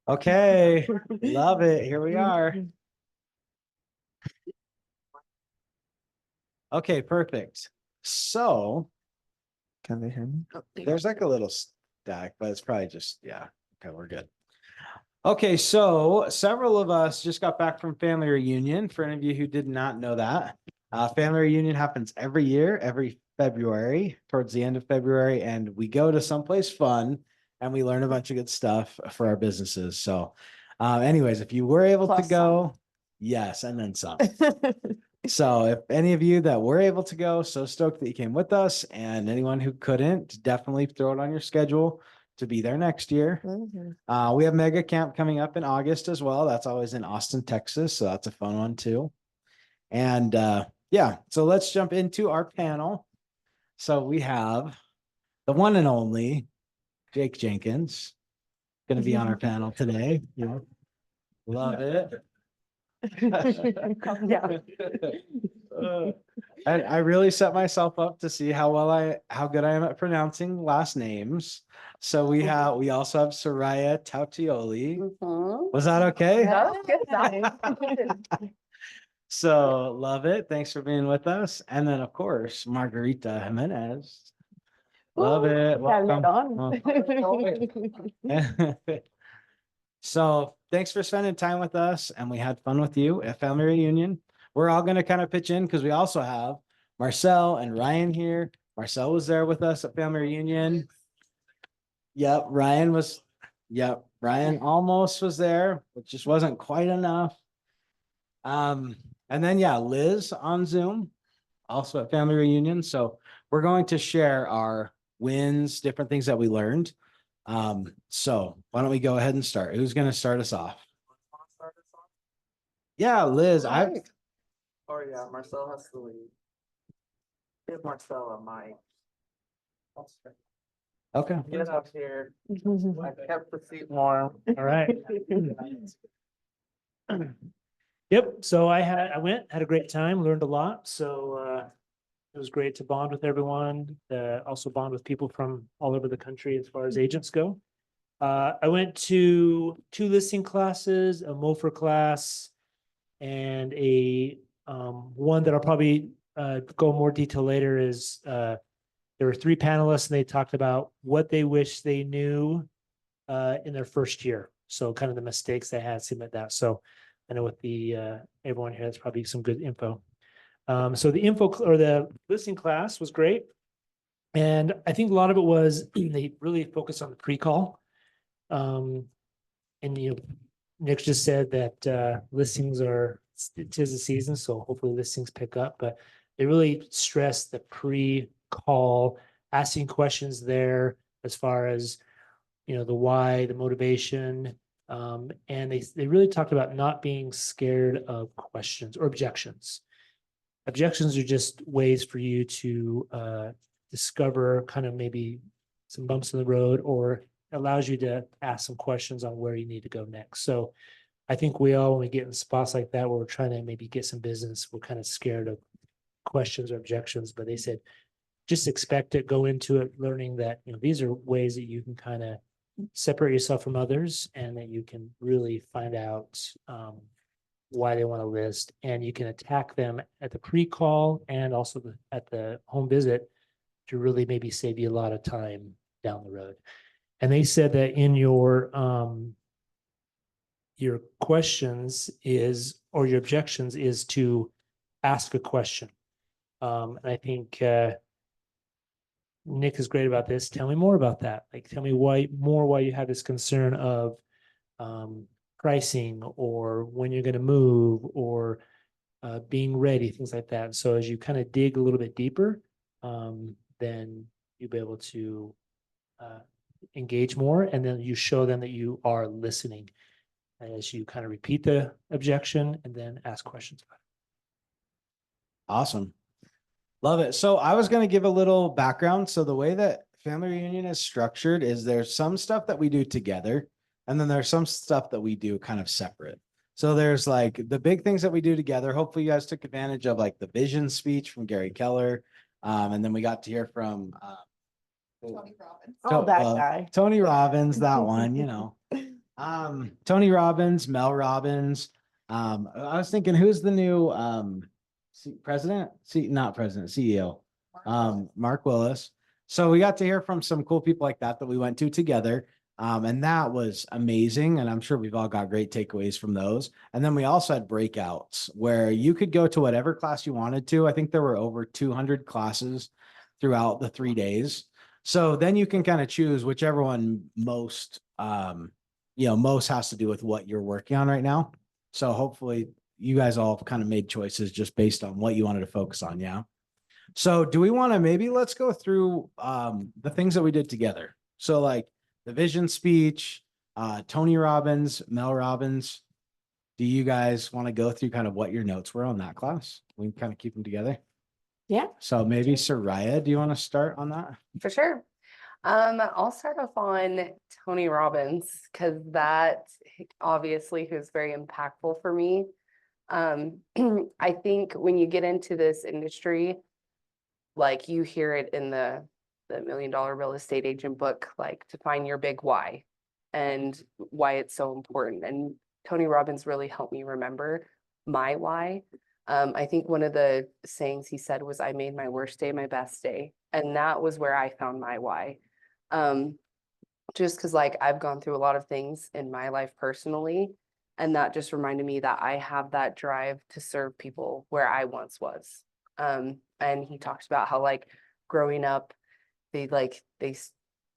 Okay, love it. Here we are. Okay, perfect. So can they hear me? There's like a little stack, but it's probably just, yeah. Okay, we're good. Okay, so several of us just got back from family reunion. For any of you who did not know that, family reunion happens every year, every February, towards the end of February, and we go to someplace fun and we learn a bunch of good stuff for our businesses. So, anyways, if you were able to go, yes, and then some. So if any of you that were able to go, so stoked that you came with us, and anyone who couldn't, definitely throw it on your schedule to be there next year. We have Mega Camp coming up in August as well. That's always in Austin, Texas. So that's a fun one too. And yeah, so let's jump into our panel. So we have the one and only Jake Jenkins going to be on our panel today. Yeah. Love it. I really set myself up to see how good I am at pronouncing last names. So we also have Soraya Tautioli. Was that okay? That was good. So love it. Thanks for being with us. And then of course, Margarita Jimenez. Love it. Welcome. So thanks for spending time with us, and we had fun with you at family reunion. We're all going to kind of pitch in because we also have Marcel and Ryan here. Marcel was there with us at family reunion. Yep, Ryan almost was there, but just wasn't quite enough. And then yeah, Liz on Zoom, also at family reunion. So we're going to share our wins, different things that we learned. So why don't we go ahead and start? Who's going to start us off? Yeah, Liz. Oh yeah, Marcel has to leave. Give Marcel a mic. Okay. Get up here. I kept the seat warm. All right. Yep. So I went, had a great time, learned a lot. So it was great to bond with everyone. Also bond with people from all over the country as far as agents go. I went to 2 listing classes, a MOFR class, and a one that I'll probably go more detail later is there were 3 panelists and they talked about what they wish they knew in their first year. So kind of the mistakes they had, something like that. So I know with the everyone here, that's probably some good info. So the info or the listing class was great. And I think a lot of it was they really focused on the pre-call. And Nick just said that listings it is a season, so hopefully listings pick up, but they really stressed the pre-call, asking questions there as far as, the why, the motivation. And they really talked about not being scared of questions or objections. Objections are just ways for you to discover kind of maybe some bumps in the road, or allows you to ask some questions on where you need to go next. So I think we all, when we get in spots like that, where we're trying to maybe get some business, we're kind of scared of questions or objections, but they said, just expect it, go into it, learning that, these are ways that you can kind of separate yourself from others, and that you can really find out why they want to list, and you can attack them at the pre-call and also at the home visit to really maybe save you a lot of time down the road. And they said that in your questions is, or your objections is to ask a question. And I think Nick is great about this. Tell me more about that. Like, tell me why you have this concern of pricing, or when you're going to move, or being ready, things like that. So as you kind of dig a little bit deeper, then you'll be able to engage more, and then you show them that you are listening as you kind of repeat the objection and then ask questions about it. Awesome. Love it. So I was going to give a little background. So the way that family reunion is structured is there's some stuff that we do together, and then there's some stuff that we do kind of separate. So there's like the big things that we do together. Hopefully you guys took advantage of like the vision speech from Gary Keller. And then we got to hear from Tony Robbins. To- That uh, guy. Tony Robbins, that one, Tony Robbins, Mel Robbins. I was thinking, who's the new president? Not president, CEO. Mark Willis. So we got to hear from some cool people like that we went to together. And that was amazing. And I'm sure we've all got great takeaways from those. And then we also had breakouts where you could go to whatever class you wanted to. I think there were over 200 classes throughout the 3 days. So then you can kind of choose whichever one most has to do with what you're working on right now. So hopefully you guys all kind of made choices just based on what you wanted to focus on. Yeah. So do we want to let's go through the things that we did together. So like the vision speech, Tony Robbins, Mel Robbins. Do you guys want to go through kind of what your notes were on that class? We can kind of keep them together. Yeah. So maybe Soraya, do you want to start on that? For sure. I'll start off on Tony Robbins because that obviously who's very impactful for me. I think when you get into this industry, like you hear it in the $1 Million Real Estate Agent book, like to find your big why and why it's so important. And Tony Robbins really helped me remember my why. I think one of the sayings he said was, I made my worst day my best day. And that was where I found my why. Just because like I've gone through a lot of things in my life personally. And that just reminded me that I have that drive to serve people where I once was. And he talked about how like growing up, they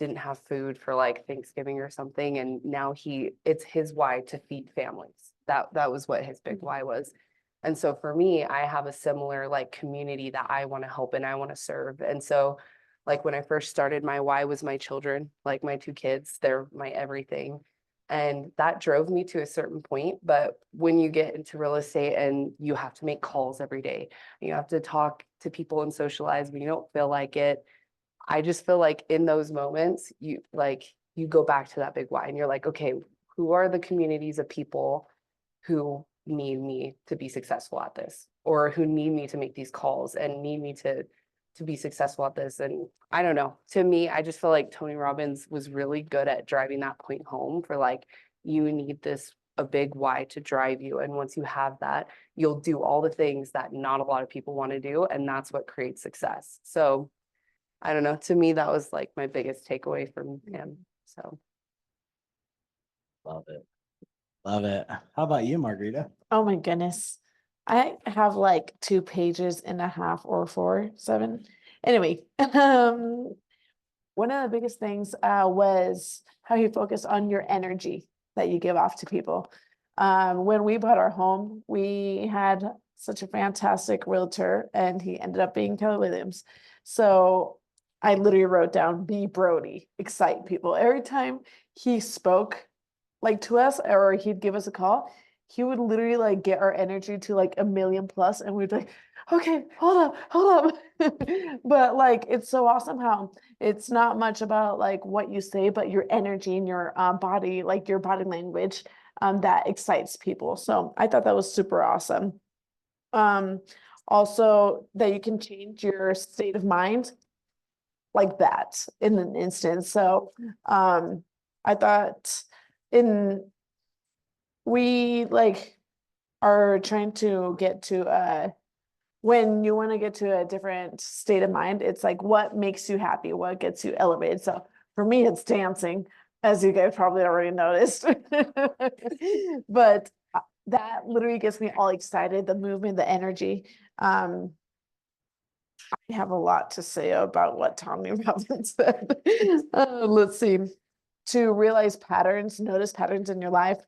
didn't have food for like Thanksgiving or something. And now it's his why to feed families. That was what his big why was. And so for me, I have a similar like community that I want to help and I want to serve. And so like when I first started, my why was my children, like my 2 kids, they're my everything. And that drove me to a certain point. But when you get into real estate and you have to make calls every day, you have to talk to people and socialize when you don't feel like it. I just feel like in those moments, you go back to that big why and you're like, okay, who are the communities of people who need me to be successful at this, or who need me to make these calls and need me to be successful at this? And I don't know, to me, I just feel like Tony Robbins was really good at driving that point home for like, you need a big why to drive you. And once you have that, you'll do all the things that not a lot of people want to do. And that's what creates success. So I don't know, to me, that was like my biggest takeaway from him. So. Love it. Love it. How about you, Margarita? Oh my goodness. I have like 2.5 pages or 7. Anyway, one of the biggest things was how you focus on your energy that you give off to people. When we bought our home, we had such a fantastic realtor and he ended up being Keller Williams. So I literally wrote down, be Brody, excite people. Every time he spoke like to us or he'd give us a call, he would literally like get our energy to like 1 million plus and we'd be like, okay, hold up. But like, it's so awesome how it's not much about like what you say, but your energy and your body, like your body language, that excites people. So I thought that was super awesome. Also that you can change your state of mind like that in an instant. So I thought we like are trying to get to when you want to get to a different state of mind, it's like what makes you happy, what gets you elevated. So for me, it's dancing, as you guys probably already noticed. But that literally gets me all excited, the movement, the energy. I have a lot to say about what Tony Robbins said. Let's see. To realize patterns, notice patterns in your life,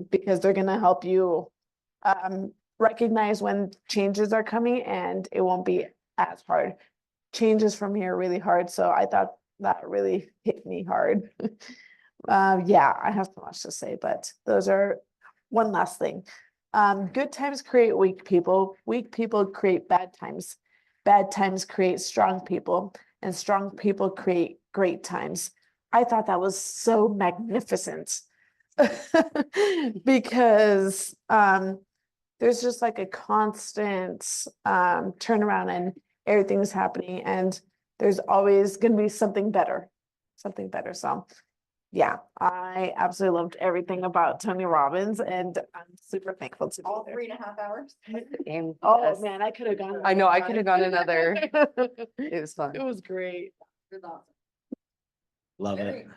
because they're going to help you recognize when changes are coming and it won't be as hard. Changes from here are really hard. So I thought that really hit me hard. Yeah, I have so much to say, but those are one last thing. Good times create weak people. Weak people create bad times. Bad times create strong people, and strong people create great times. I thought that was so magnificent because there's just like a constant turnaround and everything's happening. And there's always gonna be something better, something better. So yeah, I absolutely loved everything about Tony Robbins, and I'm super thankful to be All there. 3.5 hours. And Oh yes, man, I could have gone. I know, I could another have gone time. another. It was fun. It was great. It was awesome. Love it. Very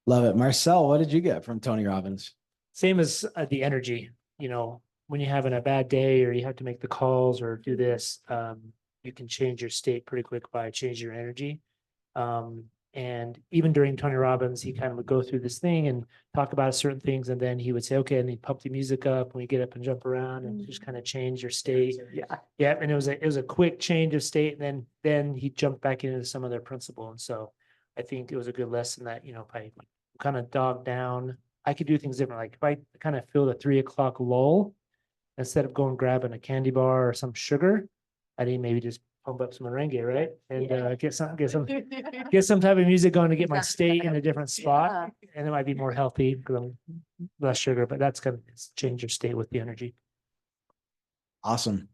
Love it. Marcel, what did you get from Tony Robbins? Same as the energy, when you're having a bad day or you have to make the calls or do this, you can change your state pretty quick by changing your energy. And even during Tony Robbins, he kind of would go through this thing and talk about certain things. And then he would say, okay, and he'd pump the music up and we get up and jump around and just kind of change your state. Yeah. Yeah. And it was a quick change of state. And then he jumped back into some of their principle. And so I think it was a good lesson that, if I kind of dog down, I could do things different. Like if I kind of feel the 3 o'clock lull, instead of going grabbing a candy bar or some sugar, I need maybe just pump up some merengue, right? And get some type of music going to get my state in a different spot. And it might be more healthy because I'm less sugar, but that's gonna change your state with the energy. Awesome.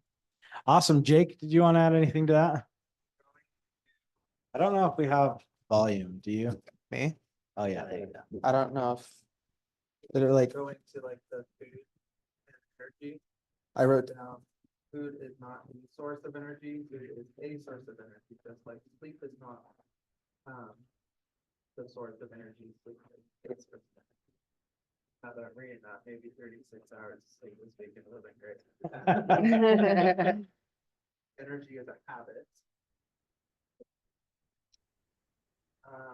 Awesome. Jake, did you want to add anything to that? I don't know if we have volume. Do you? Me? Oh, yeah. there you go. I don't know if they're like, Going to like the food and energy, I wrote down, down, food is not the source of energy, food is a source of energy, just like sleep is not, the source of energy, sleep is a source of energy. Now that I'm reading that, maybe 36 hours of sleep is making a living great. Energy is a habit.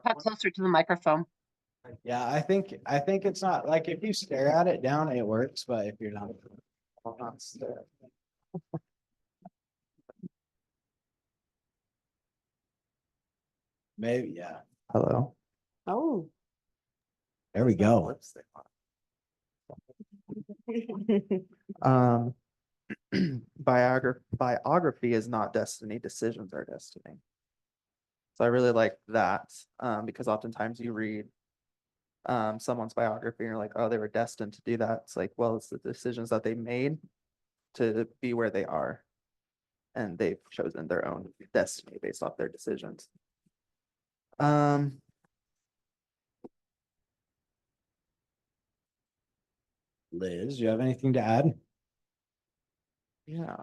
Talk closer to the microphone. Yeah, I think it's not like if you stare at it down, it works, but if you're not. Maybe, yeah. hello. Oh. There we go. Lipstick on. Biography is not destiny, decisions are destiny. So I really like that, because oftentimes you read someone's biography and you're like, oh, they were destined to do that. It's like, well, it's the decisions that they made to be where they are. And they've chosen their own destiny based off their decisions. Liz, you have anything to add? Yeah.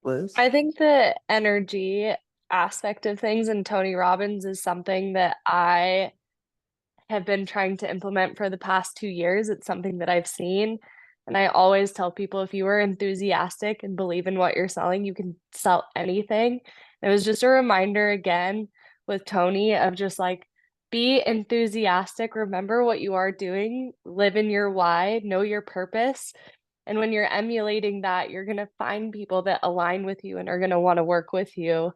Liz? I think the energy aspect of things in Tony Robbins is something that I have been trying to implement for the past 2 years. It's something that I've seen. And I always tell people if you are enthusiastic and believe in what you're selling, you can sell anything. It was just a reminder again with Tony of just like, be enthusiastic, remember what you are doing, live in your why, know your purpose. And when you're emulating that, you're going to find people that align with you and are going to want to work with you.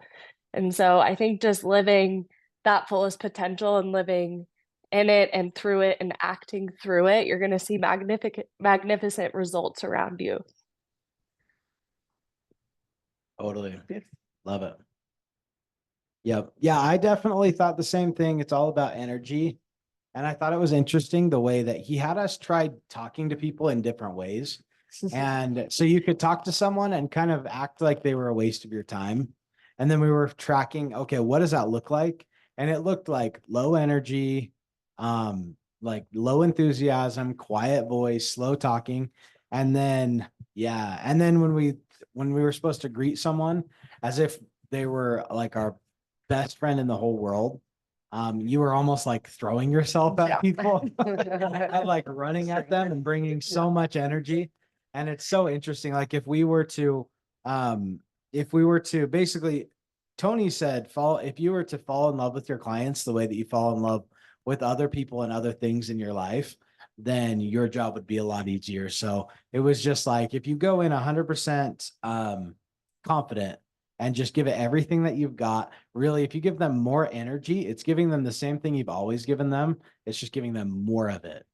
And so I think just living that fullest potential and living in it and through it and acting through it, you're going to see magnificent results around you. Totally. Love it. Yep. Yeah, I definitely thought the same thing. It's all about energy. And I thought it was interesting the way that he had us try talking to people in different ways. And so you could talk to someone and kind of act like they were a waste of your time. And then we were tracking, okay, what does that look like? And it looked like low energy, like low enthusiasm, quiet voice, slow talking. And then, yeah. And then when we were supposed to greet someone as if they were like our best friend in the whole world, you were almost like throwing yourself at Yeah. people and like running at them and bringing so much energy. And it's so interesting. Like if we were to basically, Tony said, if you were to fall in love with your clients the way that you fall in love with other people and other things in your life, then your job would be a lot easier. So it was just like, if you go in 100% confident and just give it everything that you've got, really, if you give them more energy, it's giving them the same thing you've always given them. It's just giving them more of it.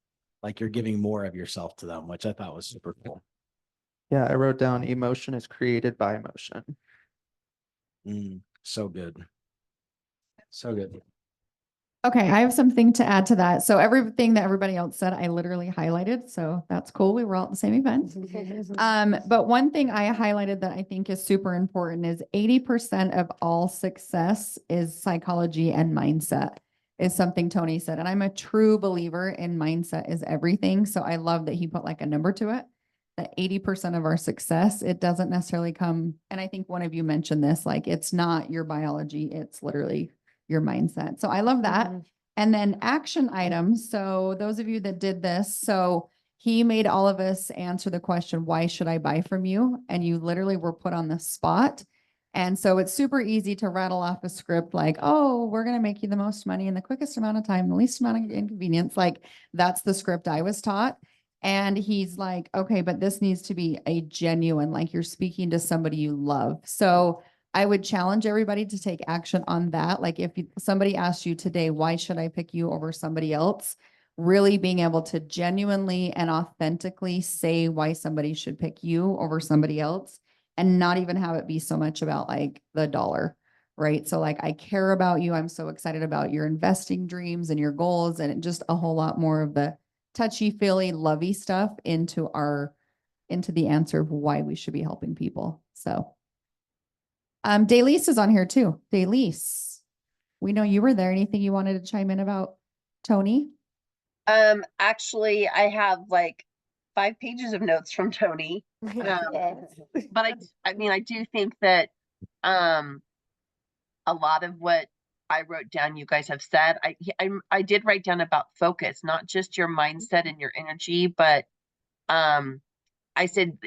Like you're giving more of yourself to them, which I thought was super cool. Yeah, I wrote down emotion is created by emotion. So good. So good. Okay, I have something to add to that. So everything that everybody else said, I literally highlighted. So that's cool. We were all at the same event. But one thing I highlighted that I think is super important is 80% of all success is psychology and mindset, is something Tony said. And I'm a true believer in mindset is everything. So I love that he put like a number to it, that 80% of our success, it doesn't necessarily come. And I think one of you mentioned this, like it's not your biology, it's literally your mindset. So I love that. And then action items. So those of you that did this, so he made all of us answer the question, why should I buy from you? And you literally were put on the spot. And so it's super easy to rattle off a script like, oh, we're going to make you the most money in the quickest amount of time, the least amount of inconvenience. Like that's the script I was taught. And he's like, okay, but this needs to be a genuine, like you're speaking to somebody you love. So I would challenge everybody to take action on that. Like if somebody asked you today, why should I pick you over somebody else? Really being able to genuinely and authentically say why somebody should pick you over somebody else and not even have it be so much about like the dollar, right? So like, I care about you. I'm so excited about your investing dreams and your goals and just a whole lot more of the touchy feely lovey stuff into the answer of why we should be helping people. So Daylise is on here too. Daylise, we know you were there. Anything you wanted to chime in about Tony? Actually, I have like 5 pages of notes from Tony. Yes. But I mean, I do think that a lot of what I wrote down, you guys have said. I did write down about focus, not just your mindset and your energy, but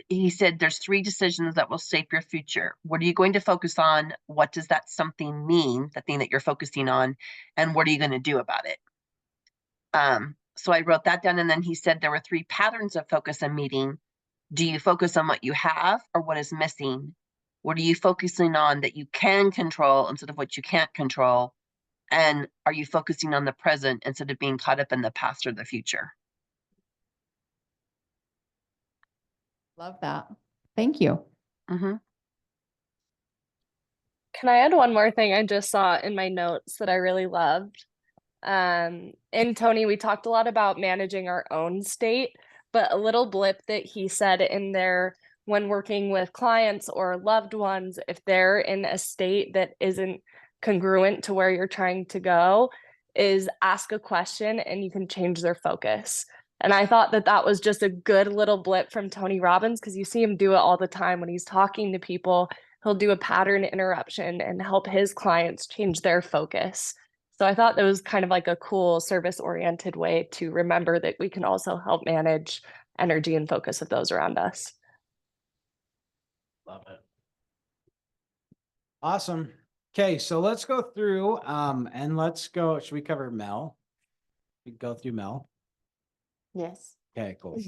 he said there's 3 decisions that will shape your future. What are you going to focus on? What does that something mean, the thing that you're focusing on? And what are you going to do about it? So I wrote that down. And then he said there were 3 patterns of focus and meeting. Do you focus on what you have or what is missing? What are you focusing on that you can control instead of what you can't control? And are you focusing on the present instead of being caught up in the past or the future? Love that. Thank you. Mm-hmm. Can I add one more thing I just saw in my notes that I really loved? In Tony, we talked a lot about managing our own state, but a little blip that he said in there when working with clients or loved ones, if they're in a state that isn't congruent to where you're trying to go, is ask a question and you can change their focus. And I thought that that was just a good little blip from Tony Robbins because you see him do it all the time when he's talking to people. He'll do a pattern interruption and help his clients change their focus. So I thought that was kind of like a cool service-oriented way to remember that we can also help manage energy and focus of those around us. Love it. Awesome. Okay, so let's go through and let's go. Should we cover Mel? We go through Mel. Yes. Okay, cool.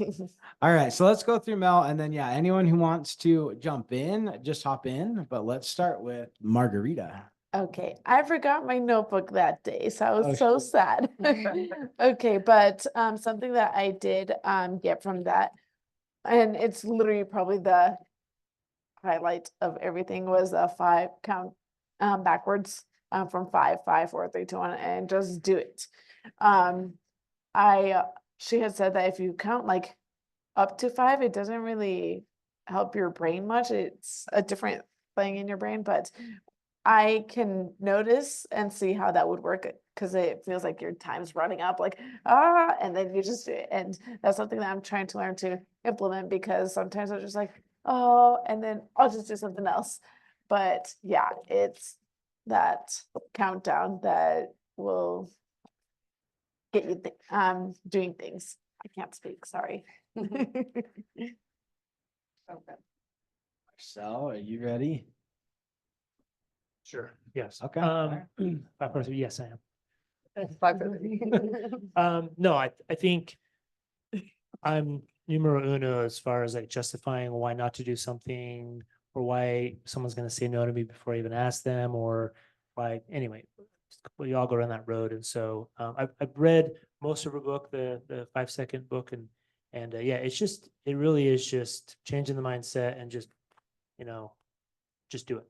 All right, so let's go through Mel and then yeah, anyone who wants to jump in, just hop in. But let's start with Margarita. Okay, I forgot my notebook that day, so I was Oh, so sad. Okay, but something that I did get from that, and it's literally probably the highlight of everything, was a 5 count backwards from 5, 5, 4, 3, 2, 1, and just do it. She had said that if you count like up to 5, it doesn't really help your brain much. It's a different thing in your brain, but I can notice and see how that would work because it feels like your time's running up, like, and then you just do it. And that's something that I'm trying to learn to implement because sometimes I'm just like, oh, and then I'll just do something else. But yeah, it's that countdown that will get you doing things. I can't speak, sorry. Marcel, are you ready? Sure. Yes. Okay. 5, 4, 3, yes, I am. 5 for 3. No, I think I'm numero uno as far as like justifying why not to do something or why someone's going to say no to me before I even ask them or why, anyway, we all go down that road. And so I've read most of her book, the 5-second book. And yeah, it really is just changing the mindset and just do it,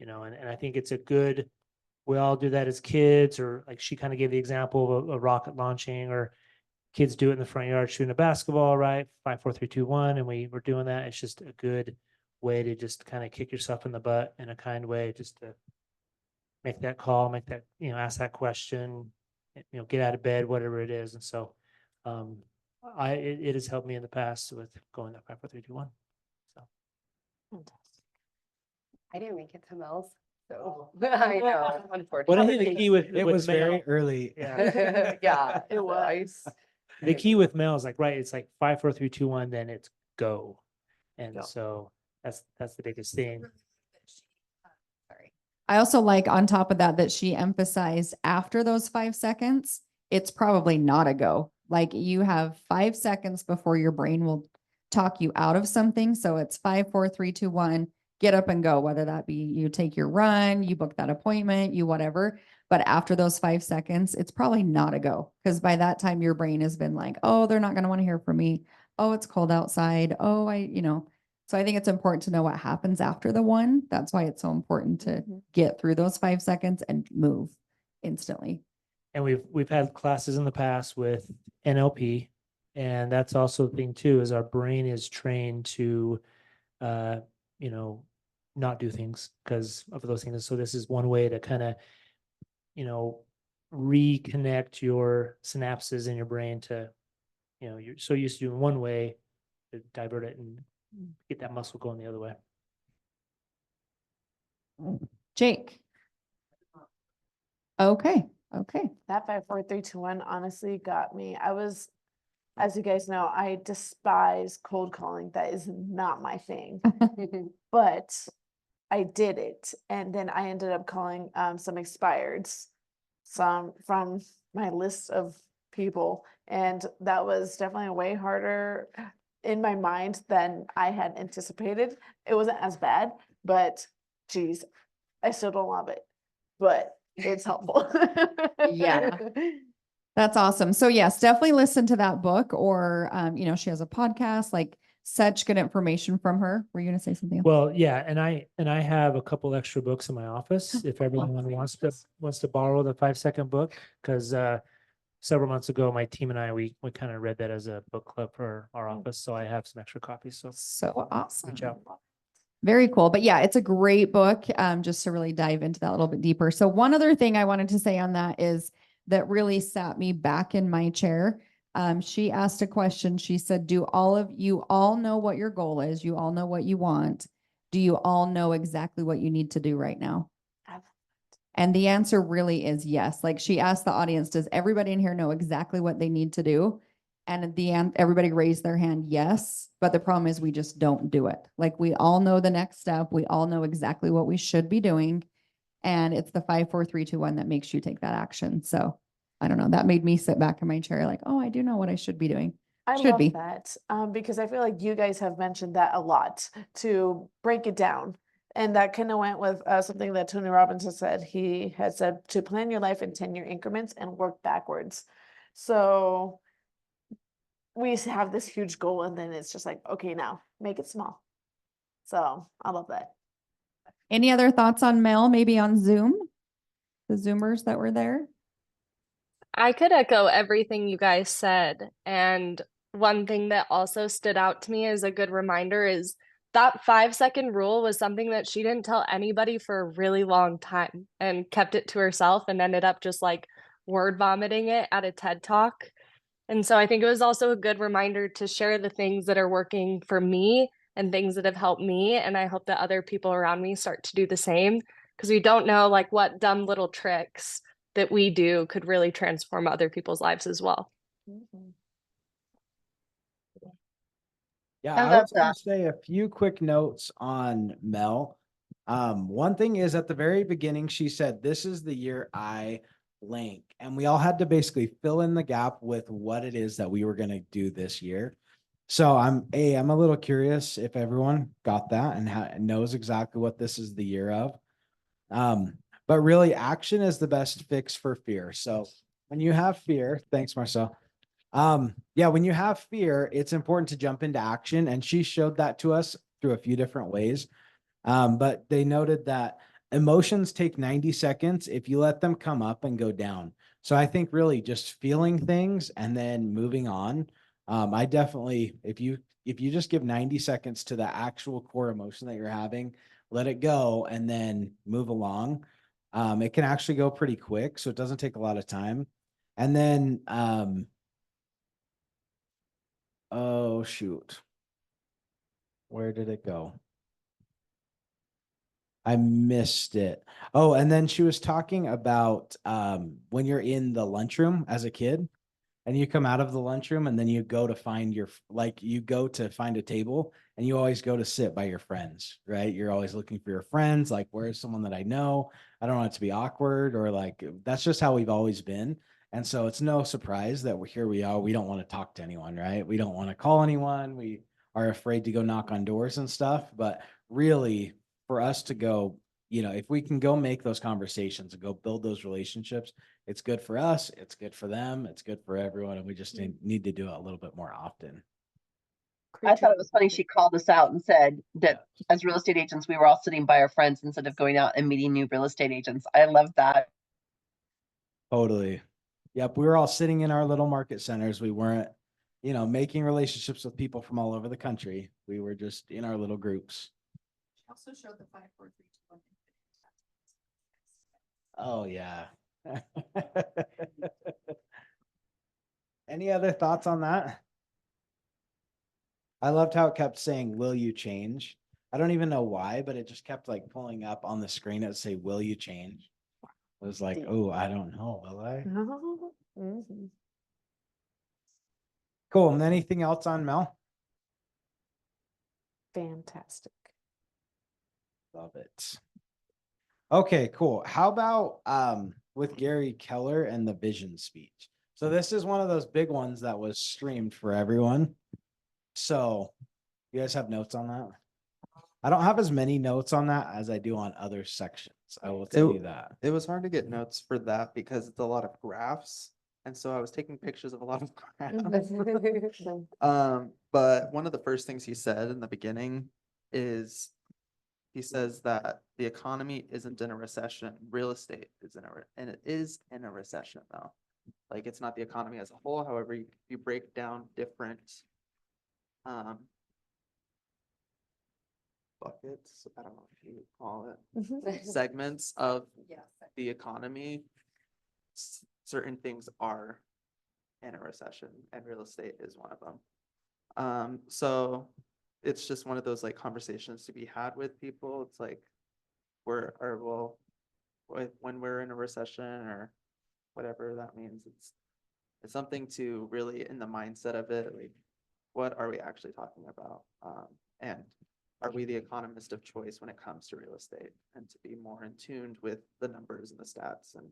and I think it's a good we all do that as kids, or like she kind of gave the example of a rocket launching, or kids do it in the front yard shooting a basketball, right? 5, 4, 3, 2, 1. And we were doing that. It's just a good way to just kind of kick yourself in the butt in a kind way, just to make that call, make that, ask that question, get out of bed, whatever it is. And so it has helped me in the past with going that 5, 4, 3, 2, 1. So Fantastic. I didn't make it to Mel's, so I know, what I think the unfortunately. key with It with was Mel- very early. yeah. Yeah, It was. The key with Mel is like, right, it's like 5, 4, 3, 2, 1, then it's go. And Go. so that's the biggest thing. Sorry. I also like on top of that, that she emphasized after those 5 seconds, it's probably not a go. Like you have 5 seconds before your brain will talk you out of something. So it's 5, 4, 3, 2, 1, get up and go, whether that be you take your run, you book that appointment, you whatever. But after those 5 seconds, it's probably not a go. Because by that time, your brain has been like, oh, they're not going to want to hear from me. Oh, it's cold outside. Oh, So I think it's important to know what happens after the 1. That's why it's so important to get through those 5 seconds and move instantly. And we've had classes in the past with NLP, and that's also the thing too, is our brain is trained to not do things because of those things. So this is one way to kind of reconnect your synapses in your brain to you're so used to doing one way, to divert it and get that muscle going the other way. Jake. Okay. That 5, 4, 3, 2, 1 honestly got me. As you guys know, I despise cold calling. That is not my thing. But I did it. And then I ended up calling some expireds, some from my list of people. And that was definitely way harder in my mind than I had anticipated. It wasn't as bad, but geez, I still don't love it. But it's helpful. Yeah. That's awesome. So yes, definitely listen to that book, or, she has a podcast, like such good information from her. Were you going to say something else? Well, yeah, and I have a couple extra books in my office if everyone wants to borrow the 5-second book, because several months ago my team and I we kind of read that as a book club for our office, so I have some extra copies. So awesome. Reach out. Very cool. But yeah, it's a great book, just to really dive into that a little bit deeper. So one other thing I wanted to say on that is that really sat me back in my chair. She asked a question. She said, do all of you all know what your goal is? You all know what you want. Do you all know exactly what you need to do right now? And the answer really is yes. Like she asked the audience, does everybody in here know exactly what they need to do? And at the end, everybody raised their hand, yes. But the problem is we just don't do it. Like we all know the next step. We all know exactly what we should be doing. And it's the 5, 4, 3, 2, 1 that makes you take that action. So I don't know. That made me sit back in my chair like, oh, I do know what I should be doing. I Should love be. that because I feel like you guys have mentioned that a lot to break it down. And that kind of went with something that Tony Robbins has said. He has said to plan your life in 10-year increments and work backwards. So we have this huge goal and then it's just like, okay, now make it small. So I love that. Any other thoughts on Mel, maybe on Zoom? The Zoomers that were there? I could echo everything you guys said. And one thing that also stood out to me as a good reminder is that 5-second rule was something that she didn't tell anybody for a really long time and kept it to herself and ended up just like word vomiting it at a TED Talk. And so I think it was also a good reminder to share the things that are working for me and things that have helped me. And I hope that other people around me start to do the same, because we don't know like what dumb little tricks that we do could really transform other people's lives as well. Yeah, I I love was going that. to say a few quick notes on Mel. One thing is at the very beginning, she said, this is the year I blank. And we all had to basically fill in the gap with what it is that we were going to do this year. So I'm a little curious if everyone got that and knows exactly what this is the year of. But really action is the best fix for fear. So when you have fear, thanks, Marcel. When you have fear, it's important to jump into action. And she showed that to us through a few different ways. But they noted that emotions take 90 seconds if you let them come up and go down. So I think really just feeling things and then moving on. I definitely, if you just give 90 seconds to the actual core emotion that you're having, let it go and then move along. It can actually go pretty quick, so it doesn't take a lot of time. And then, oh shoot, where did it go? I missed it. Oh, and then she was talking about when you're in the lunchroom as a kid and you come out of the lunchroom and then you go to find you go to find a table and you always go to sit by your friends, right? You're always looking for your friends, like, where's someone that I know? I don't want it to be awkward, or like, that's just how we've always been. And so it's no surprise that we are. We don't want to talk to anyone, right? We don't want to call anyone. We are afraid to go knock on doors and stuff. But really, for us to go, if we can go make those conversations and go build those relationships, it's good for us, it's good for them, it's good for everyone. And we just need to do it a little bit more often. I thought it was funny. She called us out and said that as real estate agents, we were all sitting by our friends instead of going out and meeting new real estate agents. I love that. Totally. Yep. We were all sitting in our little market centers. We weren't, making relationships with people from all over the country. We were just in our little groups. Also showed the 5, 4, 3, 2, 1. Oh yeah. Any other thoughts on that? I loved how it kept saying, will you change? I don't even know why, but it just kept like pulling up on the screen. It would say, will you change? It was like, oh, I don't know. Will I? Mhm. Cool. And anything else on Mel? Fantastic. Love it. Okay, cool. How about with Gary Keller and the vision speech? So this is one of those big ones that was streamed for everyone. So you guys have notes on that? I don't have as many notes on that as I do on other sections. I will tell you that. It was hard to get notes for that because it's a lot of graphs. And so I was taking pictures of a lot of graphs. But one of the first things he said in the beginning is he says that the economy isn't in a recession. Real estate is and it is in a recession though. Like, it's not the economy as a whole. However, you break down different buckets, I don't know if you would call it, segments of the economy, certain things are in a recession, and real estate is one of them. So it's just one of those like conversations to be had with people. It's like when we're in a recession or whatever that means, it's something to really in the mindset of it, like, what are we actually talking about? And are we the economist of choice when it comes to real estate, and to be more in tune with the numbers and the stats? And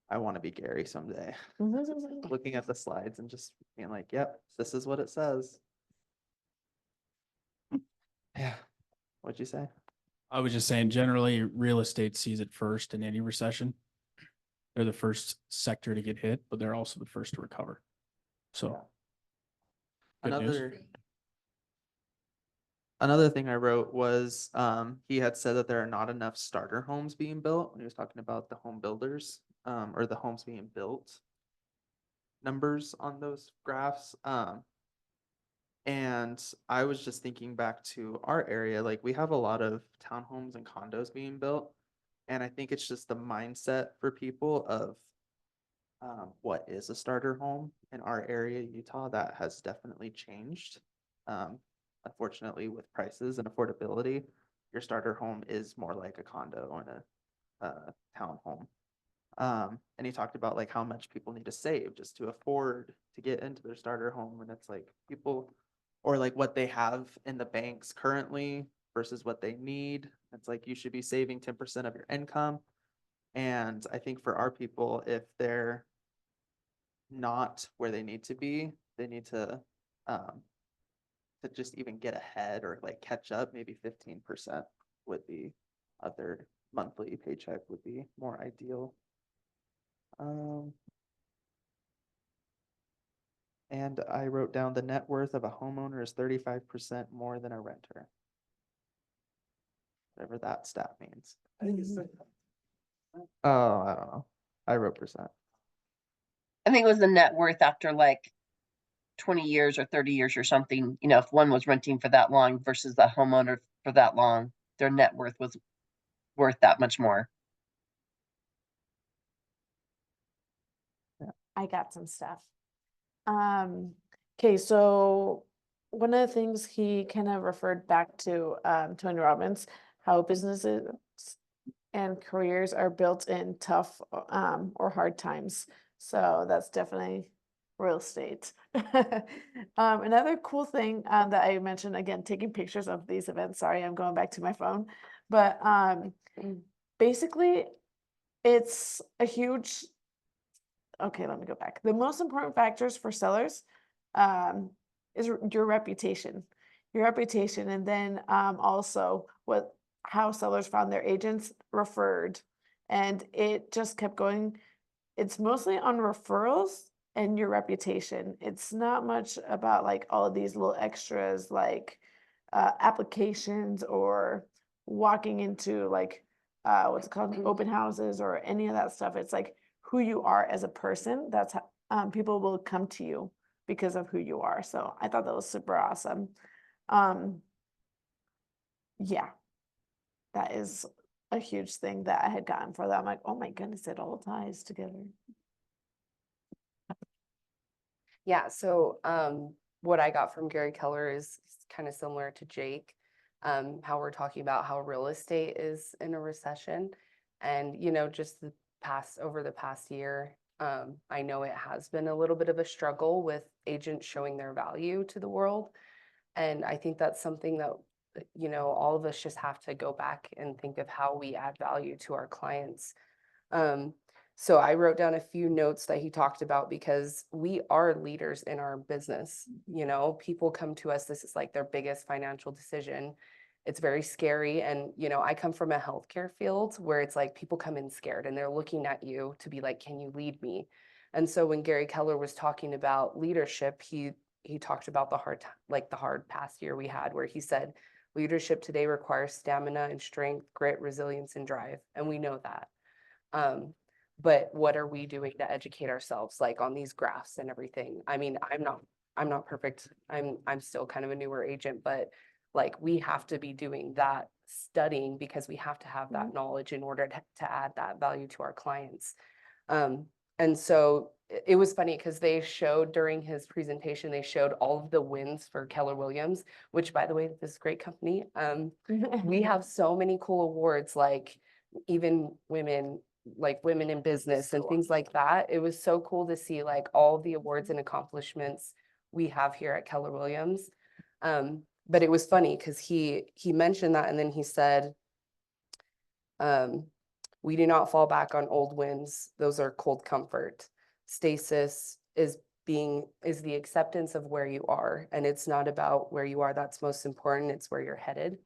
I want to be Gary someday, looking at the slides and just being like, yep, this is what it says. Yeah. What'd you say? I was just saying, generally, real estate sees it first in any recession. They're the first sector to get hit, but they're also the first to recover. So. Good news. Another thing I wrote was he had said that there are not enough starter homes being built when he was talking about the home builders, or the homes being built numbers on those graphs. And I was just thinking back to our area, like, we have a lot of townhomes and condos being built. And I think it's just the mindset for people of what is a starter home in our area, Utah, that has definitely changed. Unfortunately, with prices and affordability, your starter home is more like a condo and a townhome. And he talked about like how much people need to save just to afford to get into their starter home. And it's like people, or like what they have in the banks currently versus what they need. It's like you should be saving 10% of your income. And I think for our people, if they're not where they need to be, they need to just even get ahead or like catch up. Maybe 15% would be of their monthly paycheck would be more ideal. And I wrote down the net worth of a homeowner is 35% more than a renter. whatever that stat means. I think it's Oh, I don't know. I wrote percent. I think it was the net worth after like 20 years or 30 years or something, you know, if one was renting for that long versus the homeowner for that long, their net worth was worth that much more. I got some stuff. Okay, so one of the things he kind of referred back to, Tony Robbins, how businesses and careers are built in tough, or hard times. So that's definitely real estate. Another cool thing, that I mentioned, again, taking pictures of these events. Sorry, I'm going back to my phone, but, basically it's a huge, okay, let me go back. The most important factors for sellers, is your reputation. Your reputation, and then, also how sellers found their agents referred. And it just kept going. It's mostly on referrals and your reputation. It's not much about like all of these little extras like, applications or walking into like, what's it called, open houses or any of that stuff. It's like who you are as a person. That's how, people will come to you because of who you are. So I thought that was super awesome. Yeah, that is a huge thing that I had gotten for that. I'm like, oh my goodness, it all ties together. Yeah, so what I got from Gary Keller is kind of similar to Jake. How we're talking about how real estate is in a recession. And, you know, just over the past year, I know it has been a little bit of a struggle with agents showing their value to the world. And I think that's something that, you know, all of us just have to go back and think of how we add value to our clients. So I wrote down a few notes that he talked about because we are leaders in our business. You know, people come to us, this is like their biggest financial decision. It's very scary. And, you know, I come from a healthcare field where it's like people come in scared and they're looking at you to be like, can you lead me? And so when Gary Keller was talking about leadership, he talked about the hard past year we had, where he said, leadership today requires stamina and strength, grit, resilience, and drive. And we know that. But what are we doing to educate ourselves, like on these graphs and everything? I mean, I'm not perfect. I'm still kind of a newer agent, but like we have to be doing that studying because we have to have that knowledge in order to add that value to our clients. And so it was funny because they showed during his presentation, they showed all of the wins for Keller Williams, which by the way, this is a great company. We have so many cool awards, like even women in business and things like that. It was so cool to see like all the awards and accomplishments we have here at Keller Williams. But it was funny because he mentioned that and then he said, we do not fall back on old wins. Those are cold comfort. Stasis is the acceptance of where you are. And it's not about where you are that's most important. It's where you're headed.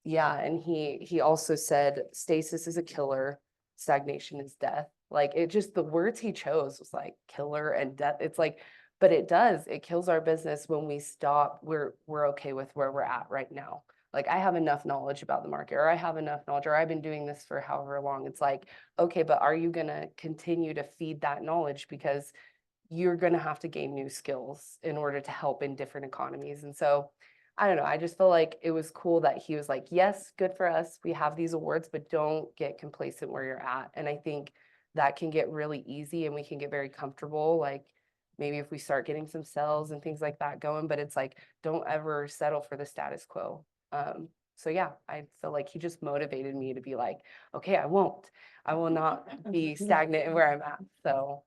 Yeah, and he also said stasis is a killer, stagnation is death. Like it just, the words he chose was like killer and death. It's like, but it kills our business when we stop. We're okay with where we're at right now. Like I have enough knowledge about the market, or I have enough knowledge, or I've been doing this for however long. It's like, okay, but are you gonna continue to feed that knowledge? Because you're gonna have to gain new skills in order to help in different economies. And so I don't know. I just feel like it was cool that he was like, yes, good for us. We have these awards, but don't get complacent where you're at. And I think that can get really easy and we can get very comfortable. Like maybe if we start getting some sales and things like that going, but it's like, don't ever settle for the status quo. So yeah, I feel like he just motivated me to be like, okay, I will not be stagnant in where I'm at. So